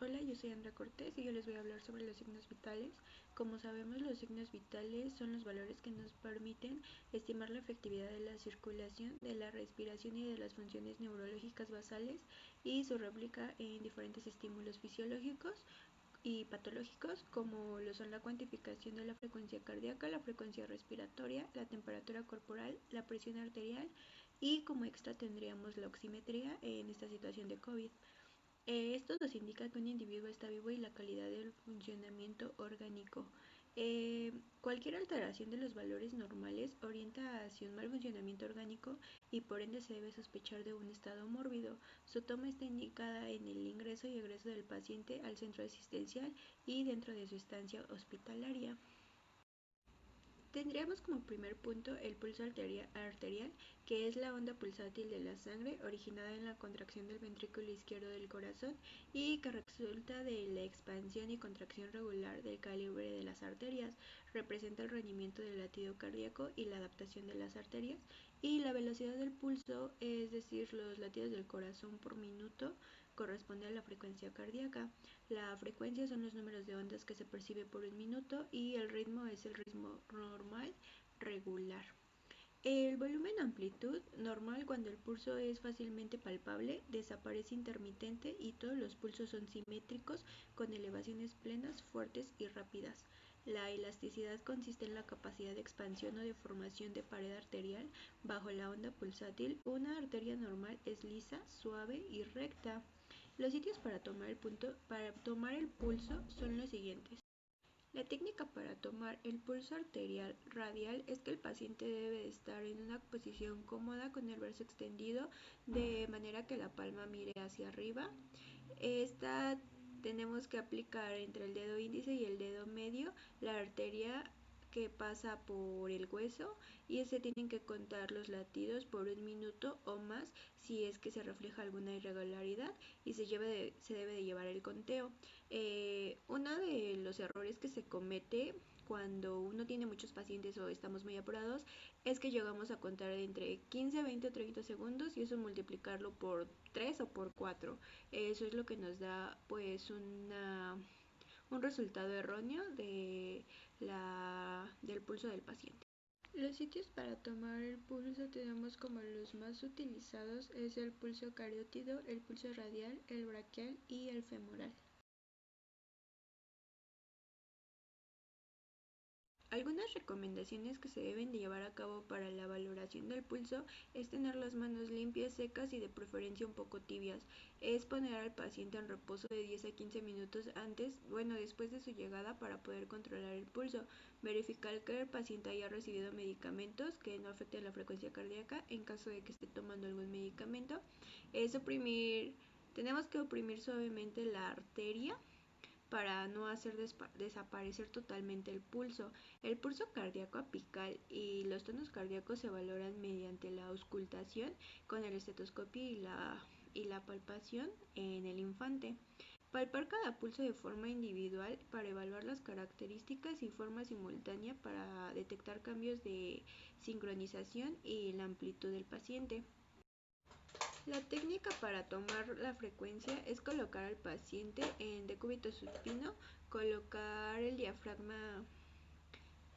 Hola, yo soy Andrea Cortés y yo les voy a hablar sobre los signos vitales. Como sabemos, los signos vitales son los valores que nos permiten estimar la efectividad de la circulación, de la respiración y de las funciones neurológicas basales y su réplica en diferentes estímulos fisiológicos y patológicos como lo son la cuantificación de la frecuencia cardíaca, la frecuencia respiratoria, la temperatura corporal, la presión arterial y como extra tendríamos la oximetría en esta situación de COVID. Esto nos indica que un individuo está vivo y la calidad del funcionamiento orgánico. Cualquier alteración de los valores normales orienta hacia un mal funcionamiento orgánico y por ende se debe sospechar de un estado mórbido. Su toma está indicada en el ingreso y egreso del paciente al centro asistencial y dentro de su estancia hospitalaria. Tendríamos como primer punto el pulso arterial, que es la onda pulsátil de la sangre originada en la contracción del ventrículo izquierdo del corazón y que resulta de la expansión y contracción regular del calibre de las arterias. Representa el rendimiento del latido cardíaco y la adaptación de las arterias. Y la velocidad del pulso, es decir, los latidos del corazón por minuto, corresponde a la frecuencia cardíaca. La frecuencia son los números de ondas que se percibe por un minuto y el ritmo es el ritmo normal regular. El volumen amplitud normal cuando el pulso es fácilmente palpable, desaparece intermitente y todos los pulsos son simétricos con elevaciones plenas, fuertes y rápidas. La elasticidad consiste en la capacidad de expansión o deformación de pared arterial bajo la onda pulsátil. Una arteria normal es lisa, suave y recta. Los sitios para tomar el pulso son los siguientes. La técnica para tomar el pulso arterial radial es que el paciente debe estar en una posición cómoda con el brazo extendido de manera que la palma mire hacia arriba. Esta tenemos que aplicar entre el dedo índice y el dedo medio la arteria que pasa por el hueso y se tienen que contar los latidos por un minuto o más si es que se refleja alguna irregularidad y se debe de llevar el conteo. Uno de los errores que se comete cuando uno tiene muchos pacientes o estamos muy apurados es que llegamos a contar entre 15, 20 o 30 segundos y eso multiplicarlo por 3 o por 4. Eso es lo que nos da pues un resultado erróneo del pulso del paciente. Los sitios para tomar el pulso tenemos como los más utilizados es el pulso cariótido, el pulso radial, el braquial y el femoral. Algunas recomendaciones que se deben de llevar a cabo para la valoración del pulso es tener las manos limpias, secas y de preferencia un poco tibias. Es poner al paciente en reposo de 10 a 15 minutos después de su llegada para poder controlar el pulso. Verificar que el paciente haya recibido medicamentos que no afecten la frecuencia cardíaca en caso de que esté tomando algún medicamento. Tenemos que oprimir suavemente la arteria para no hacer desaparecer totalmente el pulso. El pulso cardíaco apical y los tonos cardíacos se valoran mediante la auscultación con el estetoscopio y la palpación en el infante. Palpar cada pulso de forma individual para evaluar las características y forma simultánea para detectar cambios de sincronización y la amplitud del paciente. La técnica para tomar la frecuencia es colocar al paciente en decúbito supino, colocar el diafragma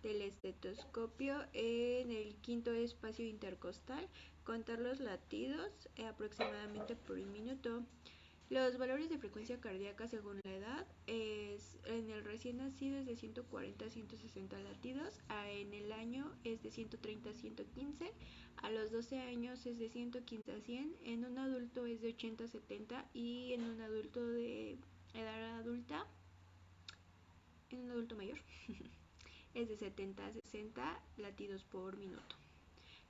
del estetoscopio en el quinto espacio intercostal, contar los latidos aproximadamente por un minuto. Los valores de frecuencia cardíaca según la edad en el recién nacido es de 140 a 160 latidos, en el año es de 130 a 115, a los 12 años es de 115 a 100, en un adulto es de 80 a 70 y en un adulto de edad adulta, en un adulto mayor, es de 70 a 60 latidos por minuto.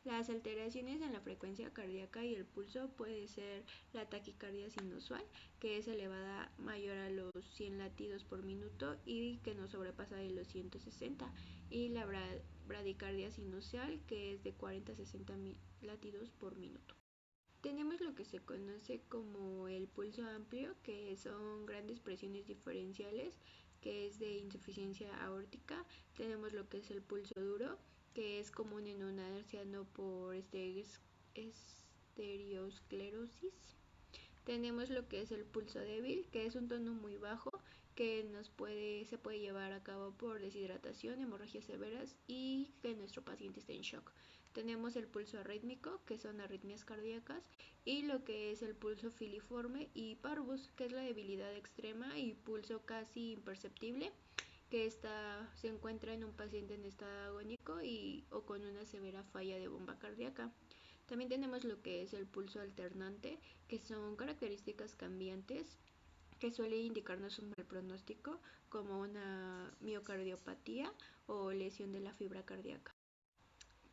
Las alteraciones en la frecuencia cardíaca y el pulso puede ser la taquicardia sinusual, que es elevada mayor a los 100 latidos por minuto y que no sobrepasa de los 160, y la bradicardia sinusial, que es de 40 a 60 latidos por minuto. Tenemos lo que se conoce como el pulso amplio, que son grandes presiones diferenciales, que es de insuficiencia aórtica. Tenemos lo que es el pulso duro, que es común en un anciano por estereosclerosis. Tenemos lo que es el pulso débil, que es un tono muy bajo que se puede llevar a cabo por deshidratación, hemorragias severas y que nuestro paciente esté en shock. Tenemos el pulso arrítmico, que son arritmias cardíacas, y lo que es el pulso filiforme y parvus, que es la debilidad extrema y pulso casi imperceptible, que se encuentra en un paciente en estado agónico o con una severa falla de bomba cardíaca. También tenemos lo que es el pulso alternante, que son características cambiantes que suele indicarnos un mal pronóstico, como una miocardiopatía o lesión de la fibra cardíaca.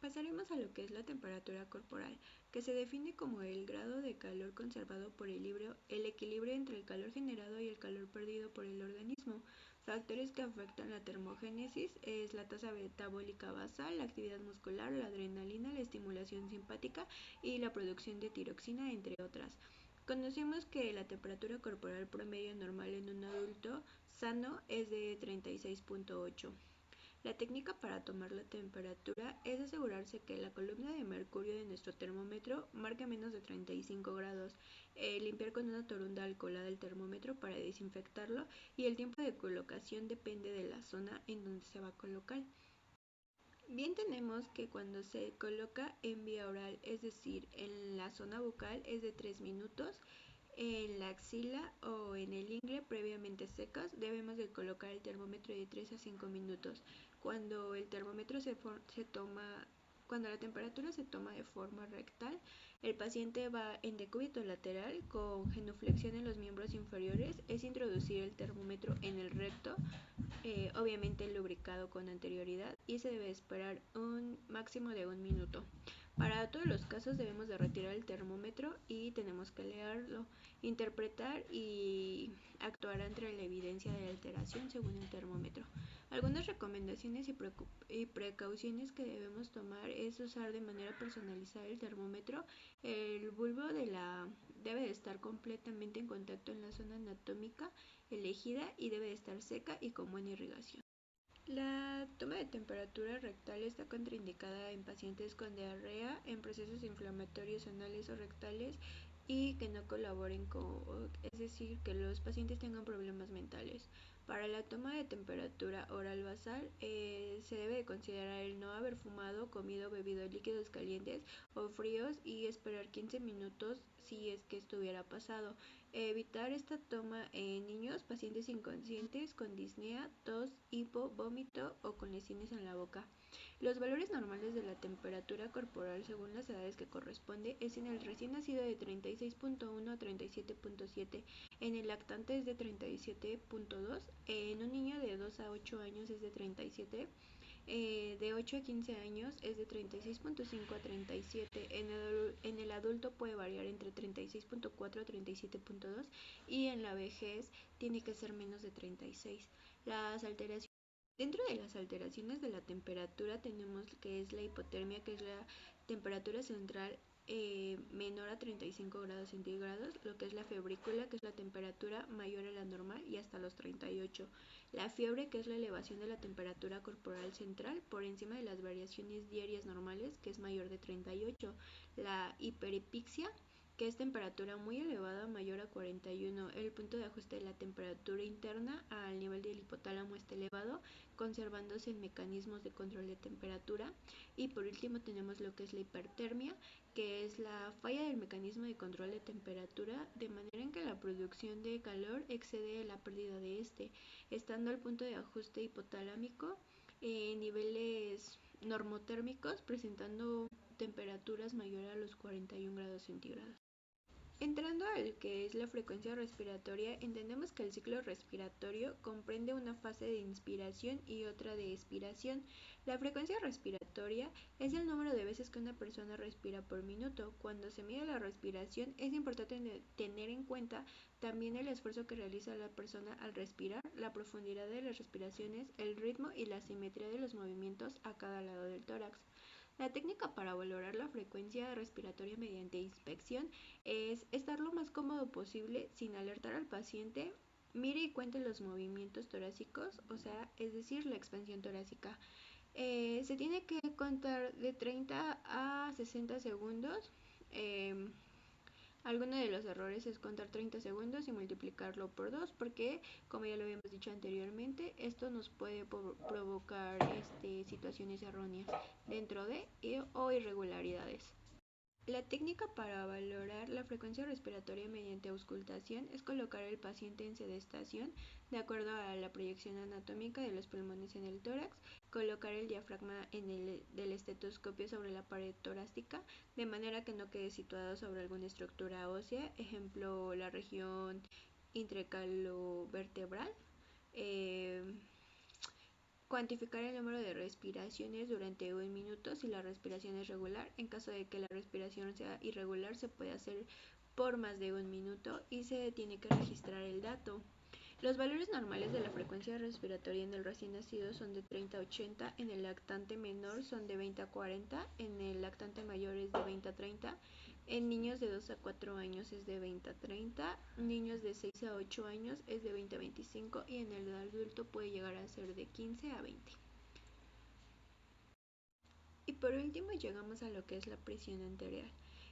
Pasaremos a lo que es la temperatura corporal, que se define como el grado de calor conservado por el equilibrio entre el calor generado y el calor perdido por el organismo. Factores que afectan la termogénesis es la tasa metabólica basal, la actividad muscular, la adrenalina, la estimulación simpática y la producción de tiroxina, entre otras. Conocemos que la temperatura corporal promedio normal en un adulto sano es de 36.8. La técnica para tomar la temperatura es asegurarse que la columna de mercurio de nuestro termómetro marque menos de 35 grados, limpiar con una toronda alcoholada el termómetro para desinfectarlo y el tiempo de colocación depende de la zona en donde se va a colocar. Bien, tenemos que cuando se coloca en vía oral, es decir, en la zona bucal, es de 3 minutos. En la axila o en el ingle previamente secas debemos de colocar el termómetro de 3 a 5 minutos. Cuando el termómetro cuando la temperatura se toma de forma rectal, el paciente va en decúbito lateral con genuflexión en los miembros inferiores, es introducir el termómetro en el recto, obviamente lubricado con anterioridad, y se debe esperar un máximo de 1 minuto. Para todos los casos debemos de retirar el termómetro y tenemos que leerlo, interpretar y actuar ante la evidencia de alteración según el termómetro. Algunas recomendaciones y precauciones que debemos tomar es usar de manera personalizada el termómetro. El bulbo debe de estar completamente en contacto en la zona anatómica elegida y debe de estar seca y con buena irrigación. La toma de temperatura rectal está contraindicada en pacientes con diarrea, en procesos inflamatorios anales o rectales y que no colaboren es decir, que los pacientes tengan problemas mentales. Para la toma de temperatura oral basal se debe de considerar el no haber fumado, comido o bebido líquidos calientes o fríos y esperar 15 minutos si es que estuviera pasado. Evitar esta toma en niños, pacientes inconscientes con disnea, tos, hipo, vómito o con lesiones en la boca. Los valores normales de la temperatura corporal según las edades que corresponde es en el recién nacido de 36.1 a 37.7, en el lactante es de 37.2, en un niño de 2 a 8 años es de 37, de 8 a 15 años es de 36.5 a 37, en el adulto puede variar entre 36.4 a 37.2 y en la vejez tiene que ser menos de 36. Dentro de las alteraciones de la temperatura tenemos que es la hipotermia, que es la temperatura central menor a 35 grados centígrados, lo que es la febrícula, que es la temperatura mayor a la normal y hasta los 38. La fiebre, que es la elevación de la temperatura corporal central por encima de las variaciones diarias normales, que es mayor de 38. La hiperepixia, que es temperatura muy elevada mayor a 41. El punto de ajuste de la temperatura interna al nivel del hipotálamo está elevado, conservándose en mecanismos de control de temperatura. Y por último tenemos lo que es la hipertermia, que es la falla del mecanismo de control de temperatura, de manera en que la producción de calor excede la pérdida de este, estando el punto de ajuste hipotalámico en niveles normotérmicos, presentando temperaturas mayores a los 41 grados centígrados. Entrando al que es la frecuencia respiratoria, entendemos que el ciclo respiratorio comprende una fase de inspiración y otra de expiración. La frecuencia respiratoria es el número de veces que una persona respira por minuto. Cuando se mide la respiración, es importante tener en cuenta también el esfuerzo que realiza la persona al respirar, la profundidad de las respiraciones, el ritmo y la simetría de los movimientos a cada lado del tórax. La técnica para valorar la frecuencia respiratoria mediante inspección es estar lo más cómodo posible sin alertar al paciente. Mire y cuente los movimientos torácicos, o sea, es decir, la expansión torácica. Se tiene que contar de 30 a 60 segundos. Alguno de los errores es contar 30 segundos y multiplicarlo por 2 porque, como ya lo habíamos dicho anteriormente, esto nos puede provocar situaciones erróneas dentro de o irregularidades. La técnica para valorar la frecuencia respiratoria mediante auscultación es colocar al paciente en sedestación de acuerdo a la proyección anatómica de los pulmones en el tórax, colocar el diafragma del estetoscopio sobre la pared torácica de manera que no quede situado sobre alguna estructura ósea, ejemplo la región intracráneo-vertebral. Cuantificar el número de respiraciones durante un minuto si la respiración es regular. En caso de que la respiración sea irregular, se puede hacer por más de un minuto y se tiene que registrar el dato. Los valores normales de la frecuencia respiratoria en el recién nacido son de 30 a 80, en el lactante menor son de 20 a 40, en el lactante mayor es de 20 a 30, en niños de 2 a 4 años es de 20 a 30, niños de 6 a 8 años es de 20 a 25 y en el adulto puede llegar a ser de 15 a 20. Y por último llegamos a lo que es la presión arterial.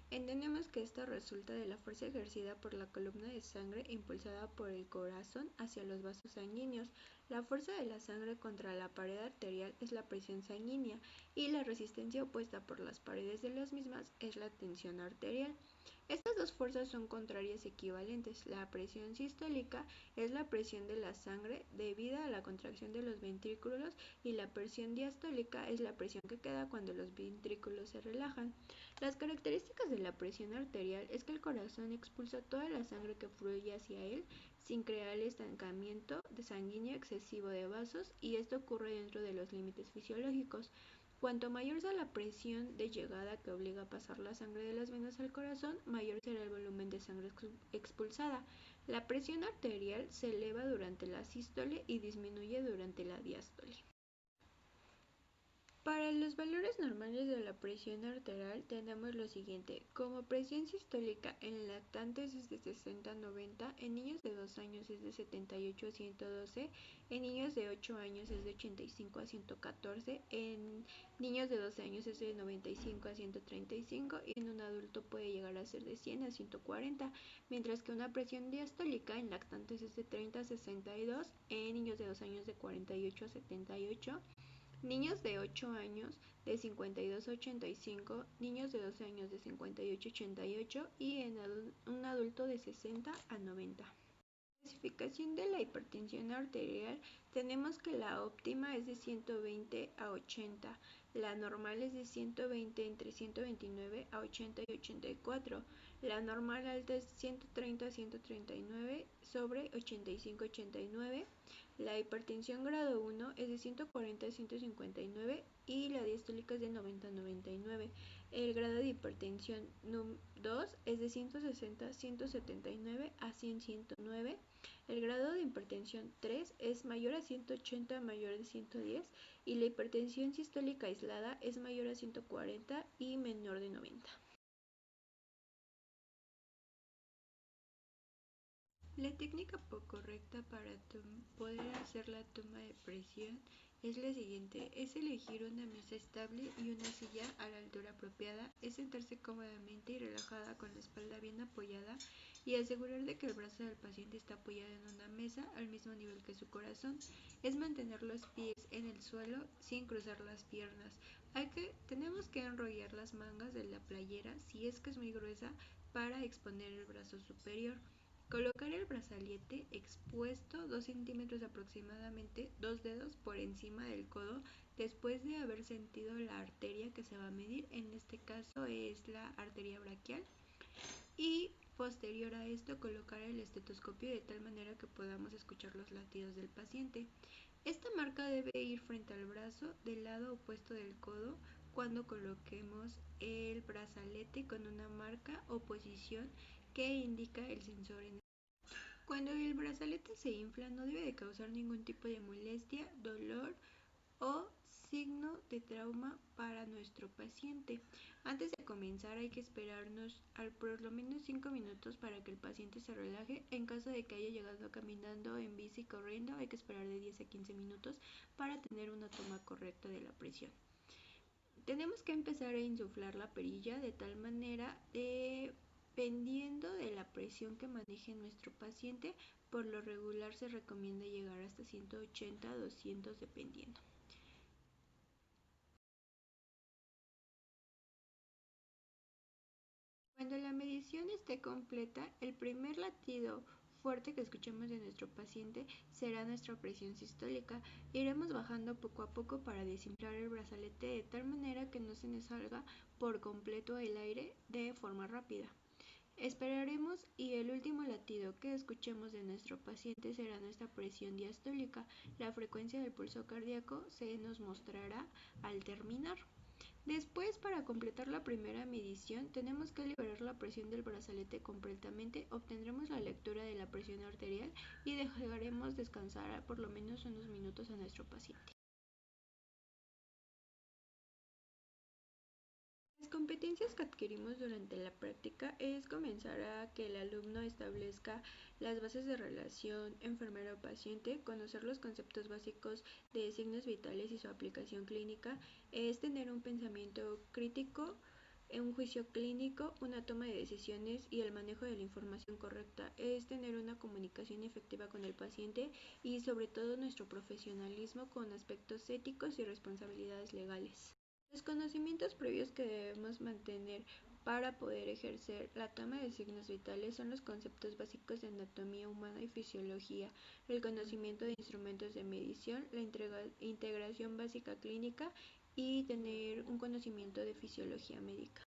Entendemos que esta resulta de la fuerza ejercida por la columna de sangre impulsada por el corazón hacia los vasos sanguíneos. La fuerza de la sangre contra la pared arterial es la presión sanguínea y la resistencia opuesta por las paredes de las mismas es la tensión arterial. Estas dos fuerzas son contrarias equivalentes. La presión sistólica es la presión de la sangre debida a la contracción de los ventrículos y la presión diastólica es la presión que queda cuando los ventrículos se relajan. Las características de la presión arterial es que el corazón expulsa toda la sangre que fluye hacia él sin crear estancamiento sanguíneo excesivo de vasos y esto ocurre dentro de los límites fisiológicos. Cuanto mayor sea la presión de llegada que obliga a pasar la sangre de las venas al corazón, mayor será el volumen de sangre expulsada. La presión arterial se eleva durante la sístole y disminuye durante la diástole. Para los valores normales de la presión arterial tenemos lo siguiente. Como presión sistólica en lactantes es de 60 a 90, en niños de 2 años es de 78 a 112, en niños de 8 años es de 85 a 114, en niños de 12 años es de 95 a 135 y en un adulto puede llegar a ser de 100 a 140, mientras que una presión diastólica en lactantes es de 30 a 62, en niños de 2 años de 48 a 78, niños de 8 años de 52 a 85, niños de 12 años de 58 a 88 y en un adulto de 60 a 90. Clasificación de la hipertensión arterial, tenemos que la óptima es de 120 a 80, la normal es de 120 entre 129 a 80 y 84, la normal alta es 130 a 139 sobre 85-89, la hipertensión grado 1 es de 140 a 159 y la diastólica es de 90 a 99. El grado de hipertensión 2 es de 160 a 179 a 100-109. El grado de hipertensión 3 es mayor a 180 mayor de 110 y la hipertensión sistólica aislada es mayor a 140 y menor de 90. La técnica correcta para poder hacer la toma de presión es la siguiente: es elegir una mesa estable y una silla a la altura apropiada, es sentarse cómodamente y relajada con la espalda bien apoyada y asegurar de que el brazo del paciente está apoyado en una mesa al mismo nivel que su corazón, es mantener los pies en el suelo sin cruzar las piernas. Tenemos que enrollar las mangas de la playera si es que es muy gruesa para exponer el brazo superior. Colocar el brazalete expuesto 2 centímetros aproximadamente, 2 dedos por encima del codo después de haber sentido la arteria que se va a medir, en este caso es la arteria braquial, y posterior a esto colocar el estetoscopio de tal manera que podamos escuchar los latidos del paciente. Esta marca debe ir frente al brazo del lado opuesto del codo cuando coloquemos el brazalete con una marca o posición que indica el sensor en cuando el brazalete se infla no debe de causar ningún tipo de molestia, dolor o signo de trauma para nuestro paciente. Antes de comenzar hay que esperarnos por lo menos 5 minutos para que el paciente se relaje. En caso de que haya llegado caminando, en bici, corriendo, hay que esperar de 10 a 15 minutos para tener una toma correcta de la presión. Tenemos que empezar a insuflar la perilla de tal manera Dependiendo de la presión que maneje nuestro paciente, por lo regular se recomienda llegar hasta 180 a 200 dependiendo. Cuando la medición esté completa, el primer latido fuerte que escuchemos de nuestro paciente será nuestra presión sistólica. Iremos bajando poco a poco para desinflar el brazalete de tal manera que no se nos salga por completo el aire de forma rápida. Esperaremos y el último latido que escuchemos de nuestro paciente será nuestra presión diastólica. La frecuencia del pulso cardíaco se nos mostrará al terminar. Después, para completar la primera medición, tenemos que liberar la presión del brazalete completamente, obtendremos la lectura de la presión arterial y dejaremos descansar por lo menos unos minutos a nuestro paciente. Las competencias que adquirimos durante la práctica es comenzar a que el alumno establezca las bases de relación enfermero-paciente, conocer los conceptos básicos de signos vitales y su aplicación clínica, es tener un pensamiento crítico, un juicio clínico, una toma de decisiones y el manejo de la información correcta, es tener una comunicación efectiva con el paciente y sobre todo nuestro profesionalismo con aspectos éticos y responsabilidades legales. Los conocimientos previos que debemos mantener para poder ejercer la toma de signos vitales son los conceptos básicos de anatomía humana y fisiología, el conocimiento de instrumentos de medición, la integración básica clínica y tener un conocimiento de fisiología médica.